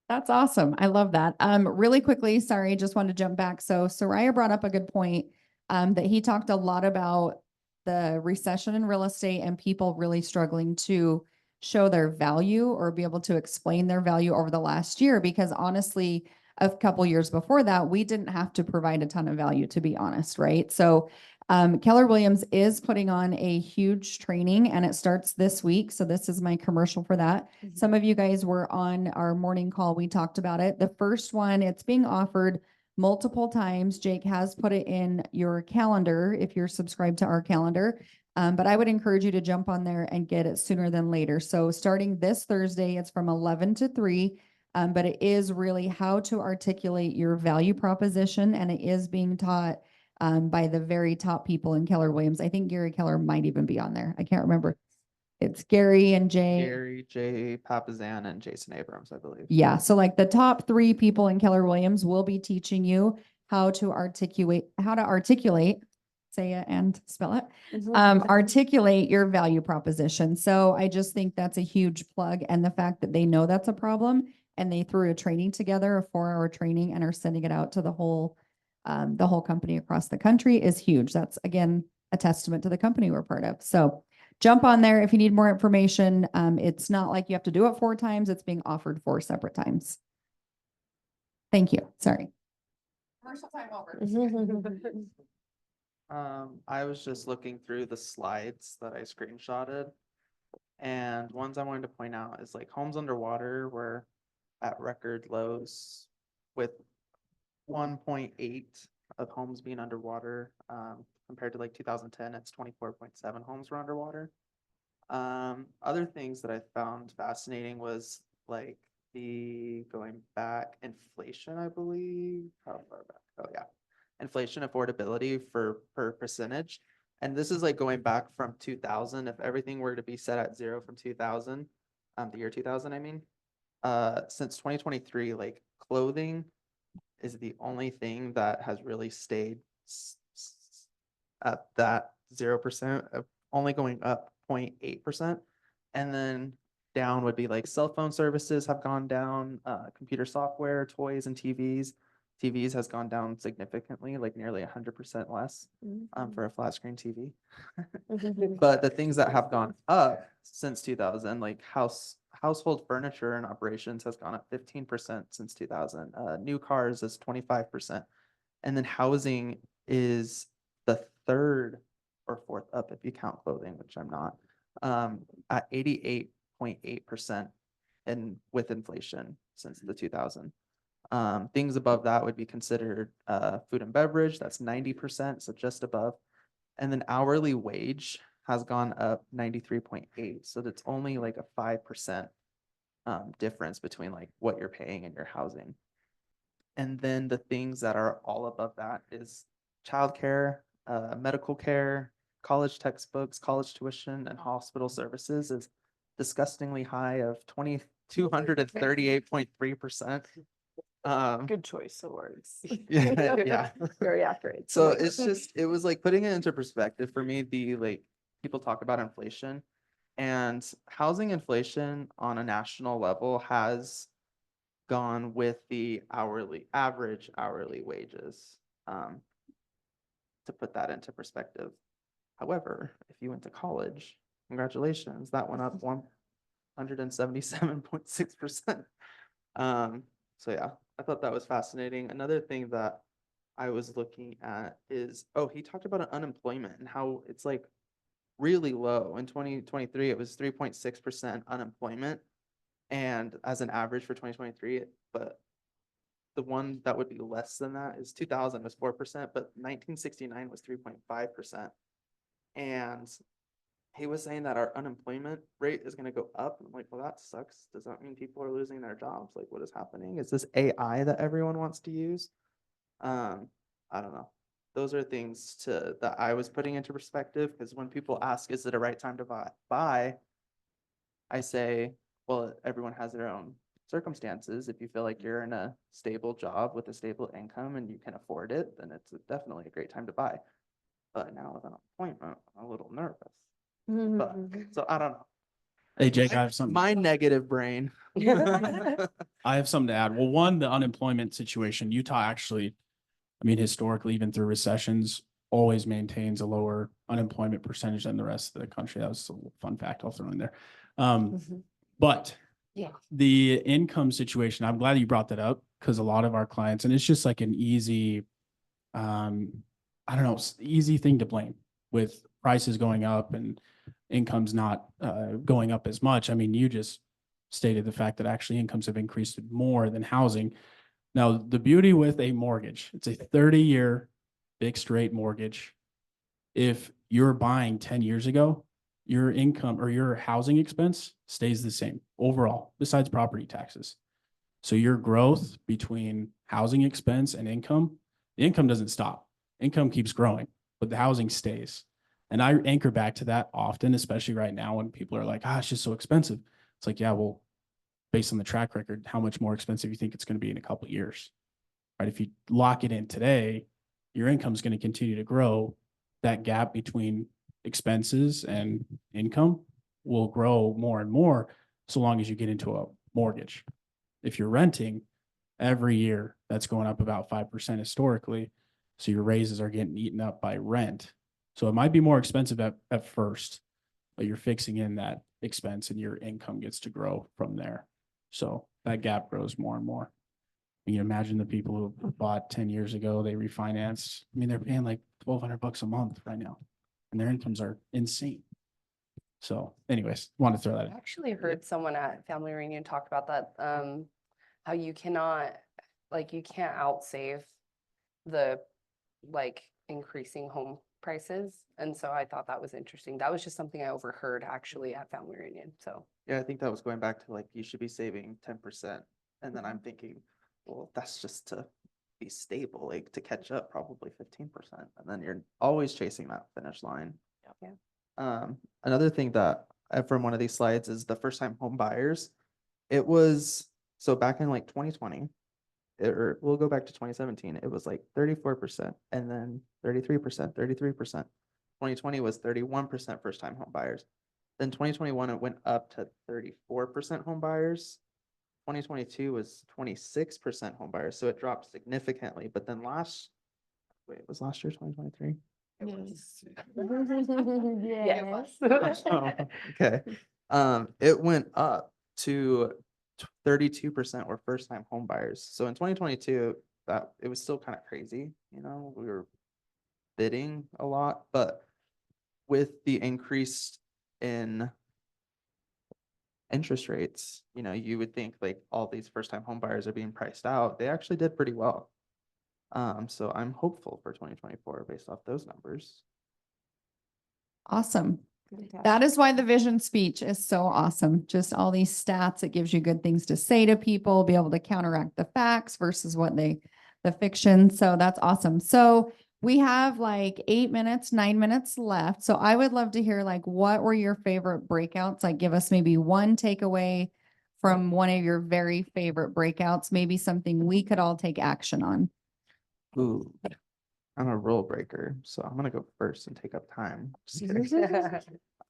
That's awesome. I love that. Really quickly, sorry, just wanted to jump back. So Soraya brought up a good point, that he talked a lot about the recession in real estate and people really struggling to show their value or be able to explain their value over the last year, because honestly, a couple years before that, we didn't have to provide a ton of value, to be honest, right? So Keller Williams is putting on a huge training and it starts this week. So this is my commercial for that. Some of you guys were on our morning call. We talked about it. The first one, it's being offered multiple times. Jake has put it in your calendar if you're subscribed to our calendar. But I would encourage you to jump on there and get it sooner than later. So starting this Thursday, it's from 11 to 3. But it is really how to articulate your value proposition, and it is being taught by the very top people in Keller Williams. I think Gary Keller might even be on there. I can't remember. It's Gary and Jay. Gary, Jay Papazan, and Jason Abrams, I believe. Yeah. So like the top 3 people in Keller Williams will be teaching you how to articulate, say it and spell it, articulate your value proposition. So I just think that's a huge plug. And the fact that they know that's a problem and they threw a training together, a 4-hour training, and are sending it out to the whole company across the country is huge. That's again, a testament to the company we're part of. So jump on there if you need more information. It's not like you have to do it 4 times. It's being offered 4 separate times. Thank you. Sorry. Commercial time over. I was just looking through the slides that I screenshotted. And ones I wanted to point out is like homes underwater were at record lows with 1.8 of homes being underwater. Compared to like 2010, it's 24.7 homes were underwater. Other things that I found fascinating was like the going back inflation, I believe. How far back? Oh yeah. Inflation affordability per percentage. And this is like going back from 2000. If everything were to be set at 0 from 2000, the year 2000, I mean, since 2023, like clothing is the only thing that has really stayed at that 0%, of only going up 0.8%. And then down would be like cell phone services have gone down, computer software, toys, and TVs. TVs has gone down significantly, like nearly 100% less for a flat screen TV. But the things that have gone up since 2000, like household furniture and operations has gone up 15% since 2000. New cars is 25%. And then housing is the 3rd or 4th up if you count clothing, which I'm not, at 88.8% and with inflation since the 2000. Things above that would be considered food and beverage. That's 90%, so just above. And then hourly wage has gone up 93.8. So that's only like a 5% difference between like what you're paying and your housing. And then the things that are all above that is childcare, medical care, college textbooks, college tuition, and hospital services is disgustingly high of 238.3%. Good choice of words. Yeah. Very accurate. So it's just, it was like putting it into perspective for me. The like people talk about inflation, and housing inflation on a national level has gone with the average hourly wages, to put that into perspective. However, if you went to college, congratulations, that went up 177.6%. So yeah, I thought that was fascinating. Another thing that I was looking at is, he talked about unemployment and how it's like really low. In 2023, it was 3.6% unemployment, and as an average for 2023, but the one that would be less than that is 2000 was 4%, but 1969 was 3.5%. And he was saying that our unemployment rate is going to go up. I'm like, well, that sucks. Does that mean people are losing their jobs? Like, what is happening? Is this AI that everyone wants to use? I don't know. Those are things that I was putting into perspective, because when people ask, is it a right time to buy? I say, well, everyone has their own circumstances. If you feel like you're in a stable job with a stable income and you can afford it, then it's definitely a great time to buy. But now with an appointment, I'm a little nervous. But so I don't know. Hey, Jake, I have something. My negative brain. I have something to add. Well, one, the unemployment situation, Utah actually, I mean, historically, even through recessions, always maintains a lower unemployment percentage than the rest of the country. That was a little fun fact I'll throw in there. But Yeah. the income situation, I'm glad you brought that up, because a lot of our clients, and it's just like an easy, I don't know, easy thing to blame with prices going up and incomes not going up as much. I mean, you just stated the fact that actually incomes have increased more than housing. Now, the beauty with a mortgage, it's a 30-year fixed rate mortgage. If you're buying 10 years ago, your income or your housing expense stays the same overall, besides property taxes. So your growth between housing expense and income, the income doesn't stop. Income keeps growing, but the housing stays. And I anchor back to that often, especially right now when people are like, it's just so expensive. It's like, yeah, well, based on the track record, how much more expensive you think it's going to be in a couple of years, right? If you lock it in today, your income is going to continue to grow. That gap between expenses and income will grow more and more so long as you get into a mortgage. If you're renting every year, that's going up about 5% historically. So your raises are getting eaten up by rent. So it might be more expensive at first, but you're fixing in that expense and your income gets to grow from there. So that gap grows more and more. You can imagine the people who bought 10 years ago, they refinanced. I mean, they're paying like $1,200 a month right now, and their incomes are insane. So anyways, want to throw that I in. actually heard someone at family reunion talk about that, how you cannot, like, you can't outsave the, like, increasing home prices. And so I thought that was interesting. That was just something I overheard actually at family reunion, so. Yeah, I think that was going back to like, you should be saving 10%. And then I'm thinking, well, that's just to be stable, like to catch up, probably 15%. And then you're always chasing that finish line. Yeah. Another thing that from one of these slides is the first time home buyers. It was, so back in like 2020, or we'll go back to 2017, it was like 34% and then 33%, 33%. 2020 was 31% first time home buyers. Then 2021, it went up to 34% home buyers. 2022 was 26% home buyers. So it dropped significantly. But then was last year 2023? Yes. Okay. It went up to 32% were first time home buyers. So in 2022, that it was still kind of crazy. We were bidding a lot, but with the increase in interest rates, you would think like all these first time home buyers are being priced out. They actually did pretty well. So I'm hopeful for 2024 based off those numbers. Awesome. That is why the vision speech is so awesome. Just all these stats, it gives you good things to say to people, be able to counteract the facts versus the fiction. So that's awesome. So we have like 8 minutes, 9 minutes left. So I would love to hear like, what were your favorite breakouts? Like give us maybe one takeaway from one of your very favorite breakouts, maybe something we could all take action on. Ooh, I'm a rule breaker, so I'm gonna go first and take up time. Just kidding.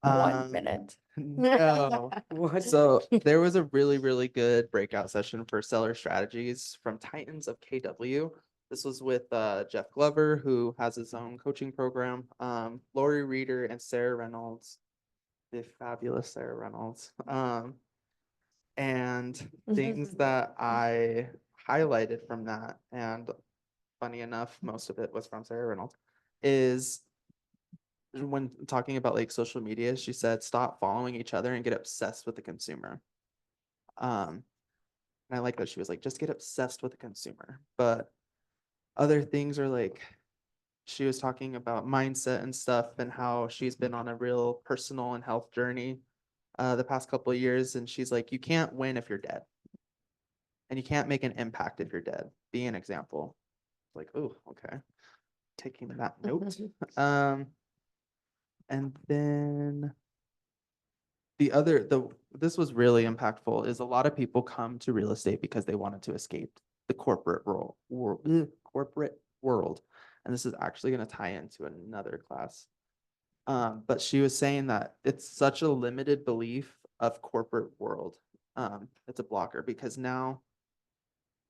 1 minute. No. So there was a really, really good breakout session for seller strategies from Titans of KW. This was with Jeff Glover, who has his own coaching program, Lori Reeder and Sarah Reynolds, the fabulous Sarah Reynolds. And things that I highlighted from that, and funny enough, most of it was from Sarah Reynolds, is when talking about like social media, she said, stop following each other and get obsessed with the consumer. And I like that she was like, just get obsessed with the consumer. But other things are like, she was talking about mindset and stuff and how she's been on a real personal and health journey the past couple of years. And she's like, you can't win if you're dead. And you can't make an impact if you're dead. Be an example. Like, oh, okay. Taking that note. And then this was really impactful is a lot of people come to real estate because they wanted to escape the corporate world. And this is actually going to tie into another class. But she was saying that it's such a limited belief of corporate world. It's a blocker because now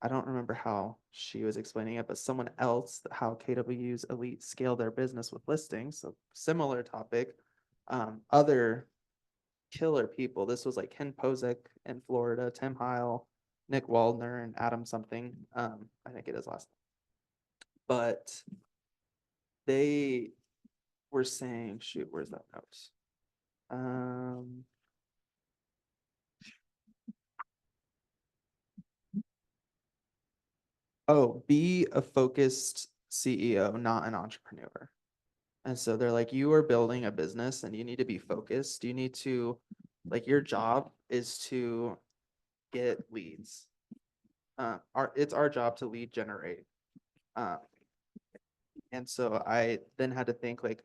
I don't remember how she was explaining it, but someone else, how KW's elite scale their business with listings. So similar topic. Other killer people. This was like Ken Posick in Florida, Tim Heil, Nick Waldner, and Adam something. I think it is last name. But they were saying, shoot, where's that note? oh, be a focused CEO, not an entrepreneur. And so they're like, you are building a business and you need to be focused. You need to, like, your job is to get leads. It's our job to lead generate. And so I then had to think, like,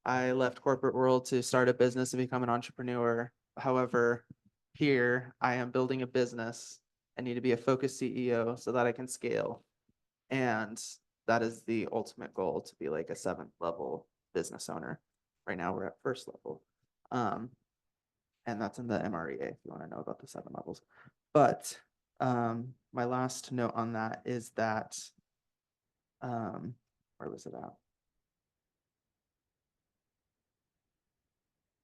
I left corporate world to start a business and become an entrepreneur. However, here I am building a business. I need to be a focused CEO so that I can scale. And that is the ultimate goal, to be like a 7th level business owner. Right now we're at 1st level. And that's in the MREA if you want to know about the 7 levels. But my last note on that is that where was it at?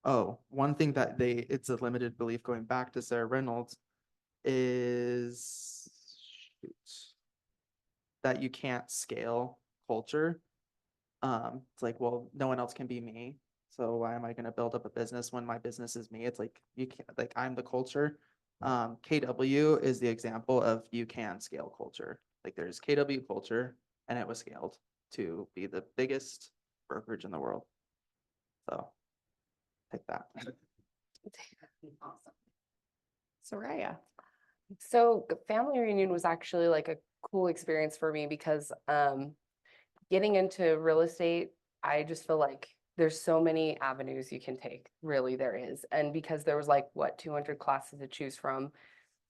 Oh, one thing that it's a limited belief going back to Sarah Reynolds is that you can't scale culture. It's like, well, no one else can be me. So why am I going to build up a business when my business is me? It's like, you can't, like, I'm the culture. KW is the example of you can scale culture. Like, there's KW culture and it was scaled to be the biggest brokerage in the world. So take that. Awesome. Soraya. So family reunion was actually like a cool experience for me because getting into real estate, I just feel like there's so many avenues you can take. Really, there is. And because there was like, what, 200 classes to choose from,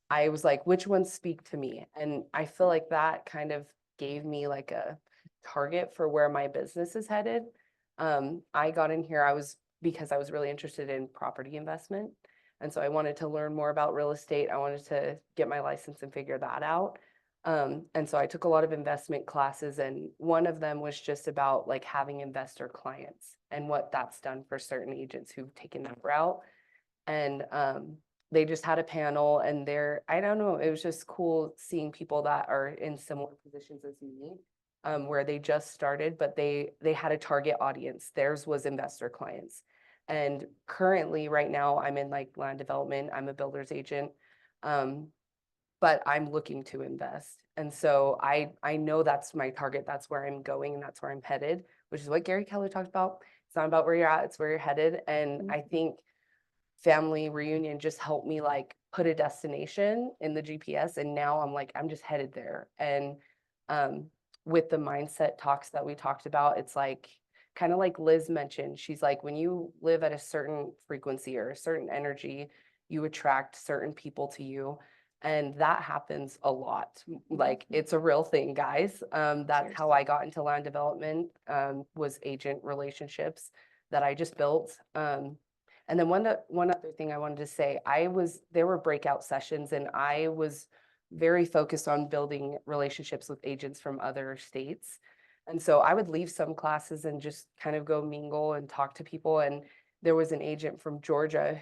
I was like, which ones speak to me? And I feel like that kind of gave me like a target for where my business is headed. I got in here, because I was really interested in property investment. And so I wanted to learn more about real estate. I wanted to get my license and figure that out. And so I took a lot of investment classes, and one of them was just about like having investor clients and what that's done for certain agents who've taken that route. And they just had a panel, and I don't know, it was just cool seeing people that are in similar positions as me, where they just started, but they had a target audience. Theirs was investor clients. And currently, right now, I'm in like land development. I'm a builder's agent. But I'm looking to invest. And so I know that's my target. That's where I'm going and that's where I'm headed, which is what Gary Keller talked about. It's not about where you're at, it's where you're headed. And I think family reunion just helped me like put a destination in the GPS. And now I'm like, I'm just headed there. And with the mindset talks that we talked about, it's like, kind of like Liz mentioned, she's like, when you live at a certain frequency or a certain energy, you attract certain people to you. And that happens a lot. Like, it's a real thing, guys. That's how I got into land development, was agent relationships that I just built. And then one other thing I wanted to say, there were breakout sessions, and I was very focused on building relationships with agents from other states. And so I would leave some classes and just kind of go mingle and talk to people. And there was an agent from Georgia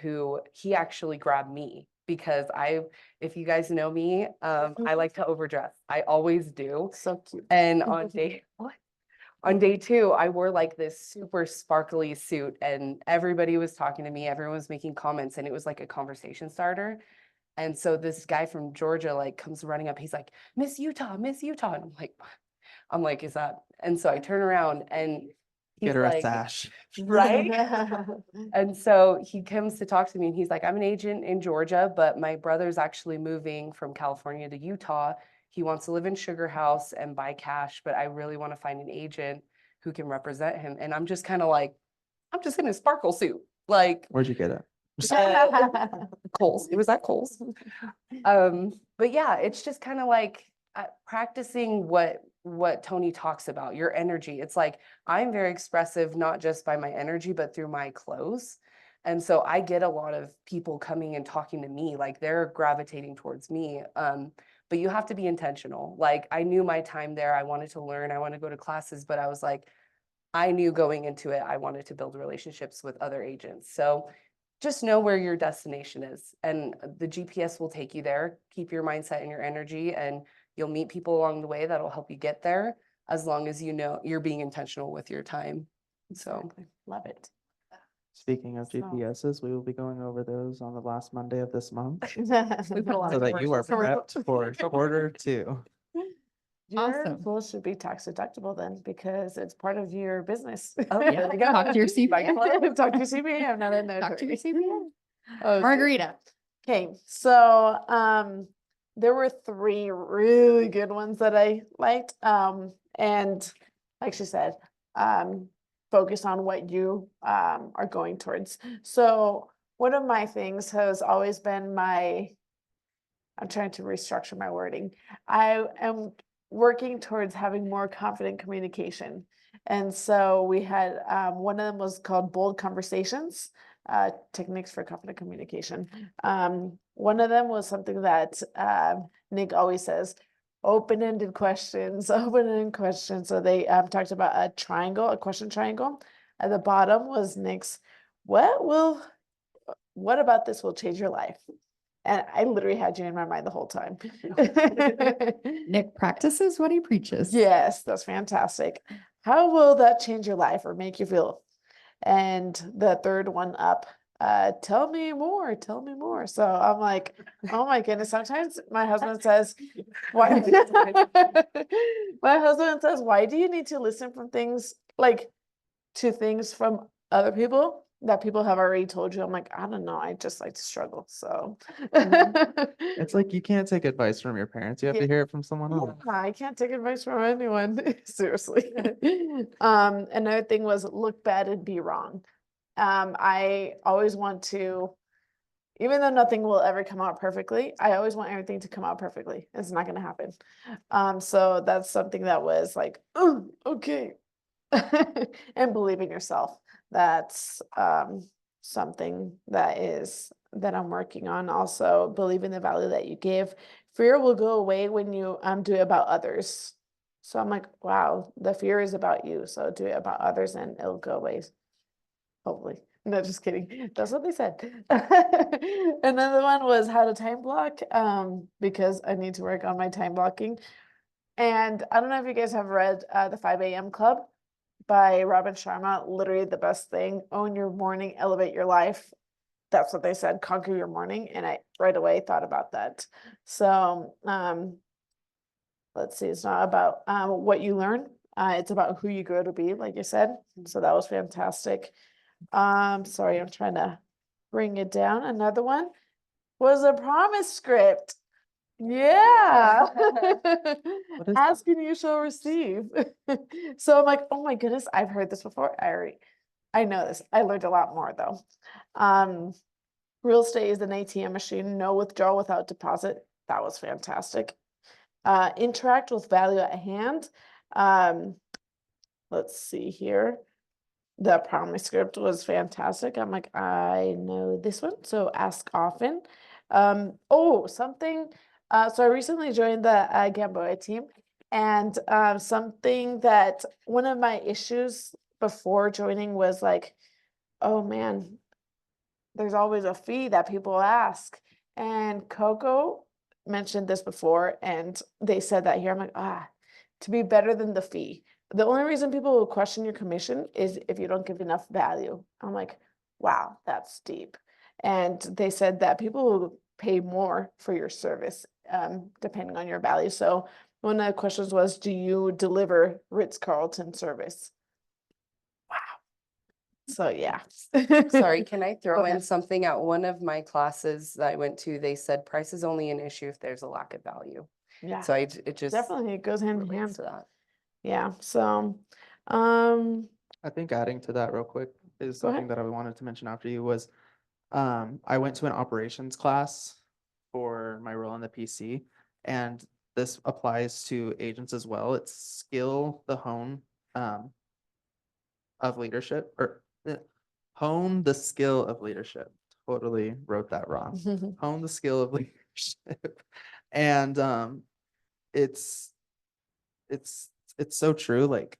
he actually grabbed me because if you guys know me, I like to overdress. I always do. So cute. And on day 2, I wore like this super sparkly suit, and everybody was talking to me. Everyone was making comments, and it was like a conversation starter. And so this guy from Georgia like comes running up. He's like, Miss Utah, Miss Utah. And I'm like, is that? And so I turn around and he's Get her a like, sash. right? And so he comes to talk to me, and he's like, I'm an agent in Georgia, but my brother's actually moving from California to Utah. He wants to live in Sugar House and buy cash, but I really want to find an agent who can represent him. And I'm just kind of like, I'm just in a sparkle suit. Like, Where'd you get it? Kohl's. It was at Kohl's. But yeah, it's just kind of like practicing what Tony talks about, your energy. It's like, I'm very expressive, not just by my energy, but through my clothes. And so I get a lot of people coming and talking to me, like they're gravitating towards me. But you have to be intentional. Like, I knew my time there. I wanted to learn. I want to go to classes, but I was like, I knew going into it, I wanted to build relationships with other agents. So just know where your destination is, and the GPS will take you there. Keep your mindset and your energy, and you'll meet people along the way that'll help you get there, as long as you know you're being intentional with your time. So Exactly. Love it. Speaking of So- GPSs, we will be going over those on the last Monday of this month We put a lot so of that you are commercials. prepped for quarter 2. Your Awesome. pool should be tax deductible then, because it's part of your business. Oh, There yeah. you go. Talk to your CPA. Talk to your CPA, I'm not a Talk to your notary. CPA. Okay. Margarita. Okay, so there were three really good ones that I liked. And like she said, focus on what you are going towards. So one of my things has always been I'm trying to restructure my wording. I am working towards having more confident communication. And so we had one of them was called Bold Conversations, techniques for confident communication. One of them was something that Nick always says, open-ended questions, open-ended questions. So they talked about a triangle, a question triangle. At the bottom was Nick's, what about this will change your life? And I literally had you in my mind the whole time. Nick practices what he preaches. Yes, that's fantastic. How will that change your life or make you feel? And the third one up, tell me more, tell me more. So I'm like, oh my goodness. Sometimes my husband says, why? My husband says, why do you need to listen from things to things from other people that people have already told you? I'm like, I don't know. I just like to struggle. So It's like you can't take advice from your parents. You have Yeah. to hear it from someone else. yeah, I can't take advice from anyone. Seriously. Another thing was look bad and be wrong. I always want to, even though nothing will ever come out perfectly, I always want everything to come out perfectly. It's not going to happen. So that's something that was like, oh, okay. And believe in yourself. That's something that I'm working on. Also, believe in the value that you give. Fear will go away when you do it about others. So I'm like, wow, the fear is about you. So do it about others and it'll go away. Hopefully. No, just kidding. That's what they said. Another one was how to time block, because I need to work on my time blocking. And I don't know if you guys have read the 5 a.m. Club by Robin Sharma. Literally the best thing. Own your morning, elevate your life. That's what they said, conquer your morning. And I right away thought about that. So let's see, it's not about what you learn. It's about who you grow to be, like you said. So that was fantastic. Sorry, I'm trying to bring it down. Another one was a promise script. Yeah. is Ask and you shall receive. So I'm like, oh my goodness, I've heard this before. I know this. I learned a lot more though. Real estate is an ATM machine, no withdrawal without deposit. That was fantastic. Interact with value at hand. Let's see here. The promise script was fantastic. I'm like, I know this one. So ask often. Something. So I recently joined the Gamboa team, and something that one of my issues before joining was like, oh man, there's always a fee that people ask. And Coco mentioned this before, and they said that here. I'm like, to be better than the fee. The only reason people will question your commission is if you don't give enough value. I'm like, wow, that's deep. And they said that people will pay more for your service, depending on your value. So one of the questions was, do you deliver Ritz-Carlton service? So yeah. Sorry, can I throw Go in ahead. something? At one of my classes that I went to, they said price is only an issue if there's a lack of value. Yeah, So it just definitely it goes hand in hand. relates to that. Yeah, so I think adding to that real quick is Go something ahead. that I wanted to mention after you was, I went to an operations class for my role in the PC, and this applies to agents as well. It's hone of leadership, or hone the skill of leadership. Totally wrote that wrong. Hone the skill of leadership. And it's so true. Like,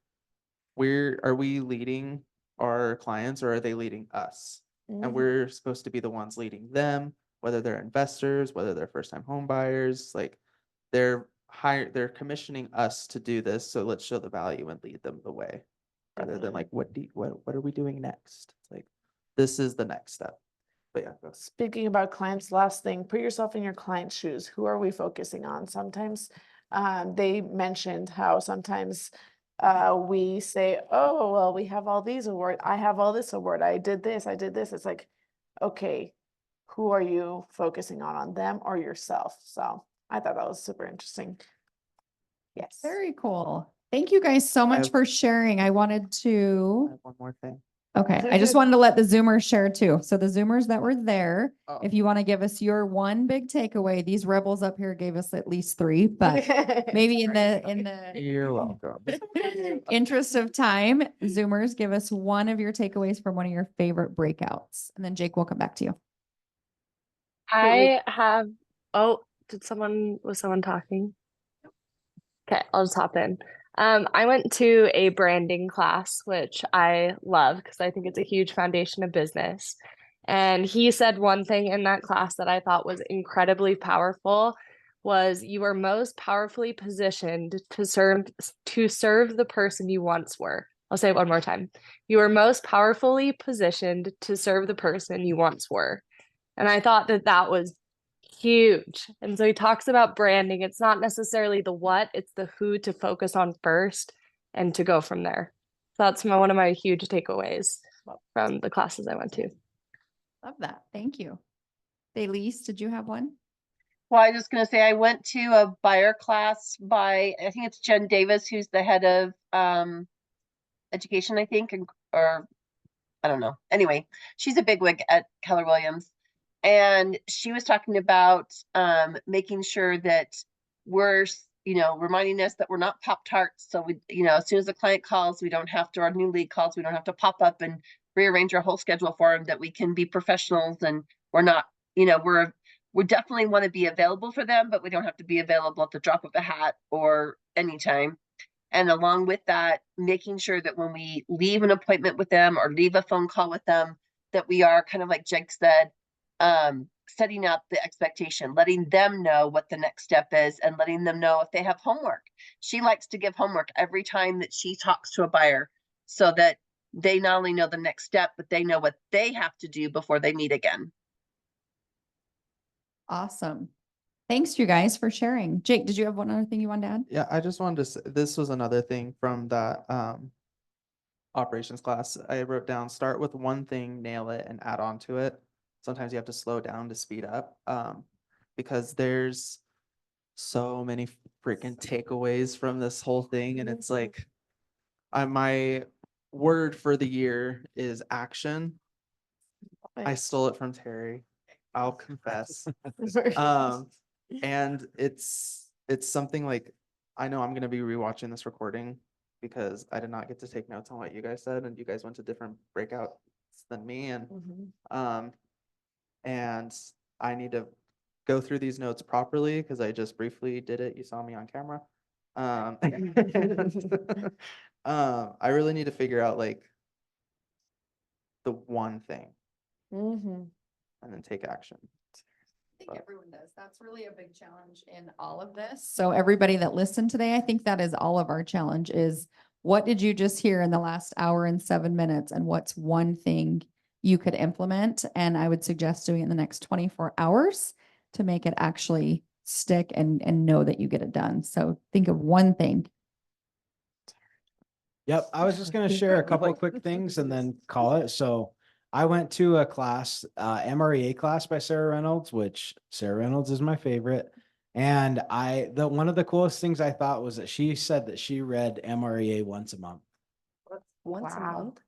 are we leading our clients, or are they leading us? And we're supposed to be the ones leading them, whether they're investors, whether they're first-time home buyers. Like, they're commissioning us to do this, so let's show the value and lead them the way, rather than like, what are we doing next? It's like, this is the next step. But yeah, go. Speaking about clients, last thing, put yourself in your client's shoes. Who are we focusing on? Sometimes they mentioned how sometimes we say, oh, well, we have all these awards. I have all this award. I did this. I did this. It's like, okay, who are you focusing on them or yourself? So I thought that was super interesting. Yes. Very cool. Thank you guys so much have- for sharing. I wanted I to, have one more thing. okay, I just wanted to let the Zoomers share too. So the Zoomers that were there, Oh. if you want to give us your one big takeaway, these rebels up here gave us at least 3, but maybe in the You're welcome. interest of time, Zoomers, give us one of your takeaways from one of your favorite breakouts. And then Jake, we'll come back to you. I have, oh, was someone talking? Okay, I'll just hop in. I went to a branding class, which I love because I think it's a huge foundation of business. And he said one thing in that class that I thought was incredibly powerful was you are most powerfully positioned to serve the person you once were. I'll say it one more time. You are most powerfully positioned to serve the person you once were. And I thought that that was huge. And so he talks about branding. It's not necessarily the what, it's the who to focus on first and to go from there. So that's one of my huge takeaways from the classes I went to. Love that. Thank you. Elise, did you have one? Well, I was just gonna say, I went to a buyer class by, I think it's Jen Davis, who's the head of education, I think, or I don't know. Anyway, she's a bigwig at Keller Williams. And she was talking about making sure that we're, reminding us that we're not Pop-Tarts. So we, as soon as the client calls, we don't have to, our new lead calls, we don't have to pop up and rearrange our whole schedule for them, that we can be professionals and we're not, we definitely want to be available for them, but we don't have to be available at the drop of a hat or anytime. And along with that, making sure that when we leave an appointment with them or leave a phone call with them, that we are kind of like Jake said, setting up the expectation, letting them know what the next step is and letting them know if they have homework. She likes to give homework every time that she talks to a buyer so that they not only know the next step, but they know what they have to do before they meet again. Awesome. Thanks you guys for sharing. Jake, did you have one other thing you wanted to add? Yeah, I just wanted to say, this was another thing from that operations class. I wrote down, start with one thing, nail it, and add on to it. Sometimes you have to slow down to speed up, because there's so many freaking takeaways from this whole thing. And it's like, my word for the year is action. I stole it from Terry. I'll confess. And it's something like, I know I'm going to be rewatching this recording because I did not get to take notes on what you guys said, and you guys went to different breakouts than me. And I need to go through these notes properly because I just briefly did it. You saw me on camera. I really need to figure out like the one thing and then take action. I think everyone does. That's really a big challenge in all of this. So everybody that listened today, I think that is all of our challenge is what did you just hear in the last hour and 7 minutes? And what's one thing you could implement? And I would suggest doing it in the next 24 hours to make it actually stick and know that you get it done. So think of one thing. Yep, I was just gonna share a couple of quick things and then call it. So I went to a class, MREA class by Sarah Reynolds, which Sarah Reynolds is my favorite. And one of the coolest things I thought was that she said that she read MREA once a month. Once a month.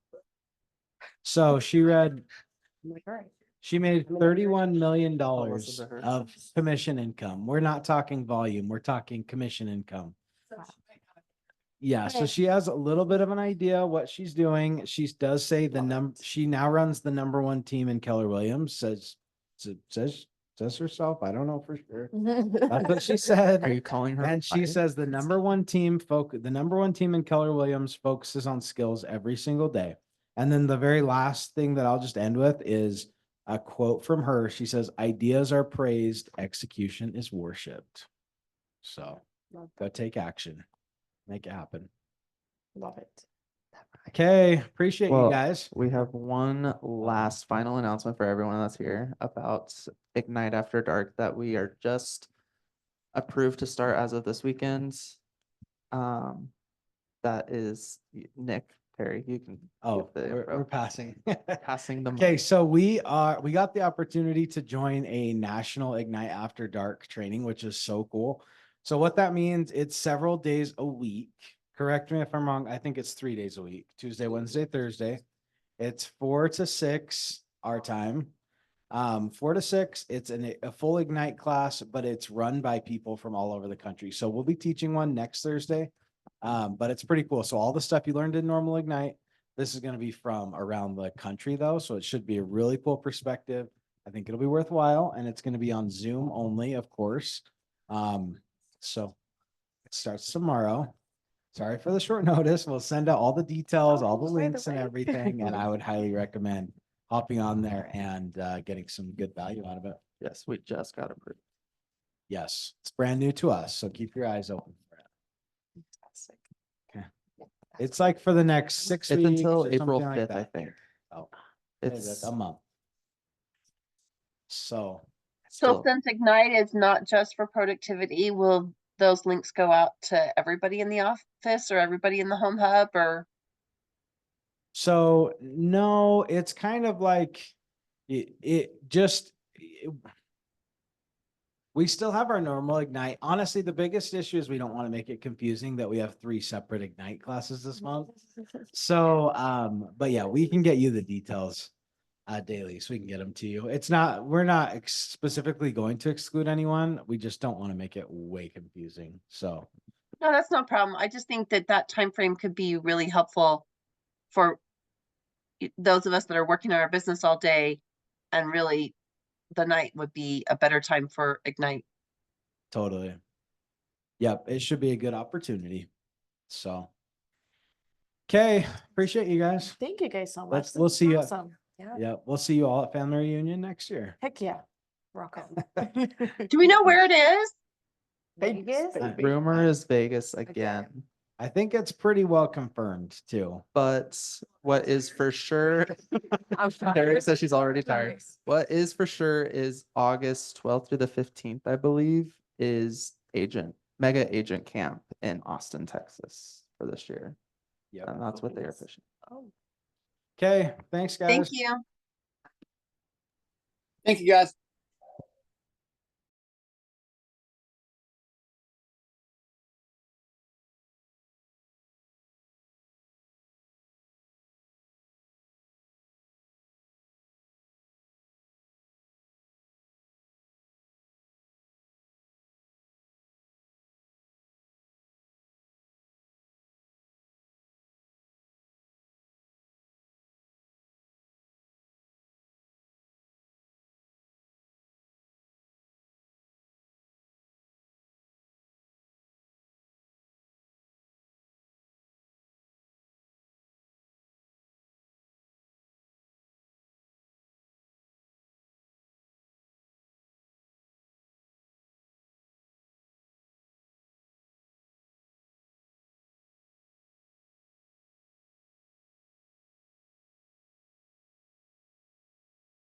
So she made $31 million listen to her. of commission income. We're not talking volume, we're talking commission income. Yeah, so she has a little bit of an idea what she's doing. She does say she now runs the #1 team in Keller Williams, says herself. I don't know for sure. That's what she said. Are you calling her? And she fired? says the #1 team in Keller Williams focuses on skills every single day. And then the very last thing that I'll just end with is a quote from her. She says, "Ideas are praised, execution is worshipped." So go take action. Make it happen. Love it. Okay, appreciate you Well, guys. We have one last final announcement for everyone that's here about Ignite After Dark that we are just approved to start as of this weekend. That is Nick Perry. You can. Oh, give the we're info. passing. Passing them. Okay, so we got the opportunity to join a national Ignite After Dark training, which is so cool. So what that means, it's several days a week. Correct me if I'm wrong. I think it's 3 days a week, Tuesday, Wednesday, Thursday. It's 4 to 6 our time. 4 to 6, it's a full Ignite class, but it's run by people from all over the country. So we'll be teaching one next Thursday. But it's pretty cool. So all the stuff you learned in normal Ignite, this is going to be from around the country though. So it should be a really cool perspective. I think it'll be worthwhile, and it's going to be on Zoom only, of course. So it starts tomorrow. Sorry for the short notice. We'll send out all the details, all the by the links and way. everything. And I would highly recommend hopping on there and getting some good value out of it. Yes, we just got approved. Yes, it's brand new to us. So keep your eyes open for it. Fantastic. It's like for the next 6 It's weeks. until or April something like 5th, I that. think. Oh, maybe that's It's a month. So So still, since Ignite is not just for productivity, will those links go out to everybody in the office or everybody in the home hub or? So no, it's kind of like we still have our normal Ignite. Honestly, the biggest issue is we don't want to make it confusing that we have 3 separate Ignite classes this month. So, but yeah, we can get you the details daily, so we can get them to you. We're not specifically going to exclude anyone. We just don't want to make it way confusing. So No, that's no problem. I just think that that time frame could be really helpful for those of us that are working on our business all day, and really the night would be a better time for Ignite. totally. Yep, it should be a good opportunity. So, okay, appreciate you guys. Thank you guys so much. We'll This is see you. awesome. Yeah, we'll see you all at family reunion next year. Heck yeah. Rock on. Do we know where it is? Vegas, baby. rumor is Vegas again, I think it's pretty well confirmed too. but what is for sure, I'm Terry says she's already tired. What is for sure is August 12th through the 15th, I believe, is mega agent camp in Austin, Texas for this year. Yep. And that's what they are pushing. Okay, thanks guys. Thank you. Thank you, guys.